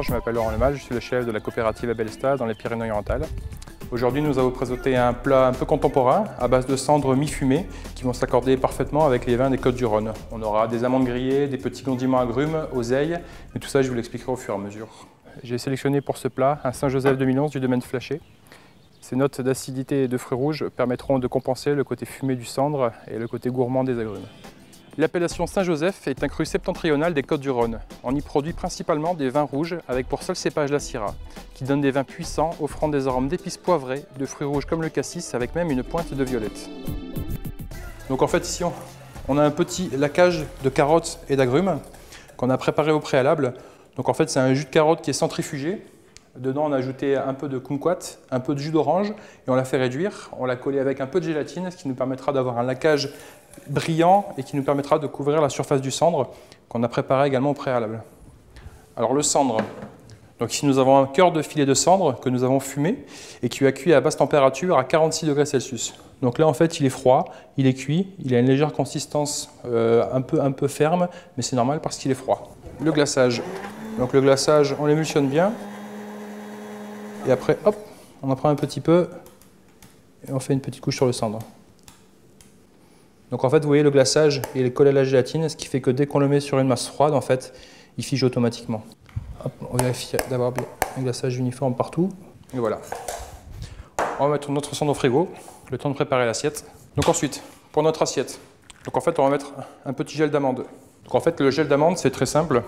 je m'appelle Laurent Lemal, je suis le chef de la coopérative Abelsta dans les Pyrénées-Orientales. Aujourd'hui, nous allons présenter un plat un peu contemporain à base de cendres mi-fumées qui vont s'accorder parfaitement avec les vins des Côtes-du-Rhône. On aura des amandes grillées, des petits condiments agrumes, oseille, mais tout ça je vous l'expliquerai au fur et à mesure. J'ai sélectionné pour ce plat un Saint-Joseph 2011 du domaine Flachet. Ces notes d'acidité et de fruits rouges permettront de compenser le côté fumé du cendre et le côté gourmand des agrumes. L'appellation Saint-Joseph est un cru septentrional des Côtes-du-Rhône. On y produit principalement des vins rouges avec pour seul cépage la Syrah, qui donne des vins puissants offrant des arômes d'épices poivrées, de fruits rouges comme le cassis avec même une pointe de violette. Donc en fait ici on a un petit laquage de carottes et d'agrumes qu'on a préparé au préalable. Donc en fait c'est un jus de carotte qui est centrifugé. Dedans on a ajouté un peu de kumquat, un peu de jus d'orange et on l'a fait réduire. On l'a collé avec un peu de gélatine, ce qui nous permettra d'avoir un laquage brillant et qui nous permettra de couvrir la surface du cendre qu'on a préparé également au préalable. Alors le cendre, donc ici nous avons un cœur de filet de cendre que nous avons fumé et qui a cuit à basse température à 46 degrés Celsius. Donc là en fait il est froid, il est cuit, il a une légère consistance un peu ferme, mais c'est normal parce qu'il est froid. Le glaçage, donc le glaçage on l'émulsionne bien et après hop, on en prend un petit peu et on fait une petite couche sur le cendre. Donc en fait, vous voyez, le glaçage, il est collé à la gélatine, ce qui fait que dès qu'on le met sur une masse froide, en fait, il fige automatiquement. Hop, on vérifie d'avoir bien un glaçage uniforme partout. Et voilà. On va mettre notre cendre au frigo, le temps de préparer l'assiette. Donc ensuite, pour notre assiette, donc en fait, on va mettre un petit gel d'amande. Donc en fait, le gel d'amande, c'est très simple.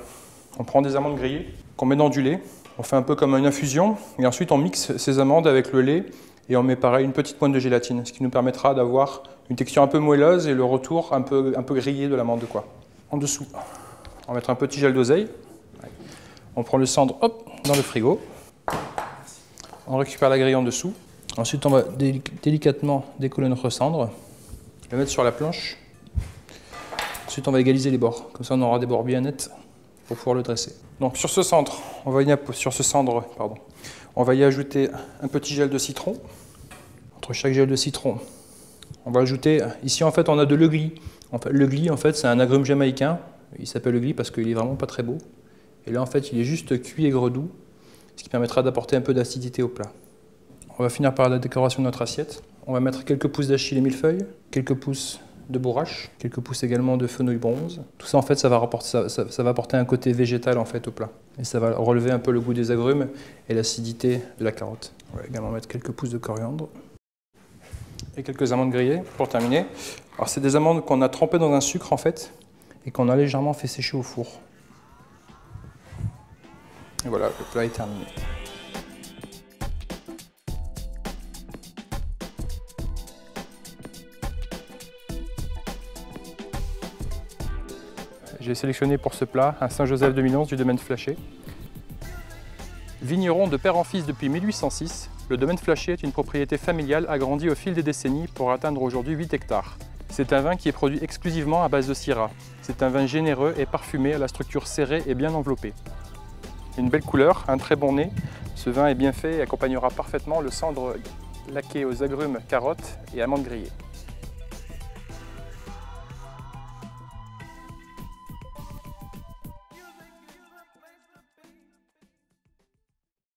On prend des amandes grillées, qu'on met dans du lait. On fait un peu comme une infusion, et ensuite on mixe ces amandes avec le lait, et on met pareil une petite pointe de gélatine, ce qui nous permettra d'avoir une texture un peu moelleuse et le retour un peu grillé de l'amande. En dessous, on va mettre un petit gel d'oseille. On prend le cendre hop, dans le frigo. On récupère la grille en dessous. Ensuite, on va délicatement décoller notre cendre, le mettre sur la planche. Ensuite, on va égaliser les bords. Comme ça, on aura des bords bien nets pour pouvoir le dresser. Donc sur ce cendre, on va y ajouter un petit gel de citron. Entre chaque gel de citron, on va ajouter, ici en fait on a de l'eugly. L'eugly en fait c'est un agrume jamaïcain, il s'appelle eugly parce qu'il est vraiment pas très beau. Et là en fait il est juste cuit et doux, ce qui permettra d'apporter un peu d'acidité au plat. On va finir par la décoration de notre assiette. On va mettre quelques pousses d'achille et millefeuille, quelques pousses de bourrache, quelques pousses également de fenouil bronze. Tout ça en fait ça va apporter un côté végétal en fait au plat. Et ça va relever un peu le goût des agrumes et l'acidité de la carotte. On va également mettre quelques pousses de coriandre. Et quelques amandes grillées pour terminer. Alors c'est des amandes qu'on a trempées dans un sucre en fait et qu'on a légèrement fait sécher au four. Et voilà, le plat est terminé. J'ai sélectionné pour ce plat un Saint-Joseph 2011 du domaine Flachet. Vigneron de père en fils depuis 1806, le domaine Flachet est une propriété familiale agrandie au fil des décennies pour atteindre aujourd'hui 8 hectares. C'est un vin qui est produit exclusivement à base de Syrah. C'est un vin généreux et parfumé à la structure serrée et bien enveloppée. Une belle couleur, un très bon nez. Ce vin est bien fait et accompagnera parfaitement le cendre laqué aux agrumes, carottes et amandes grillées.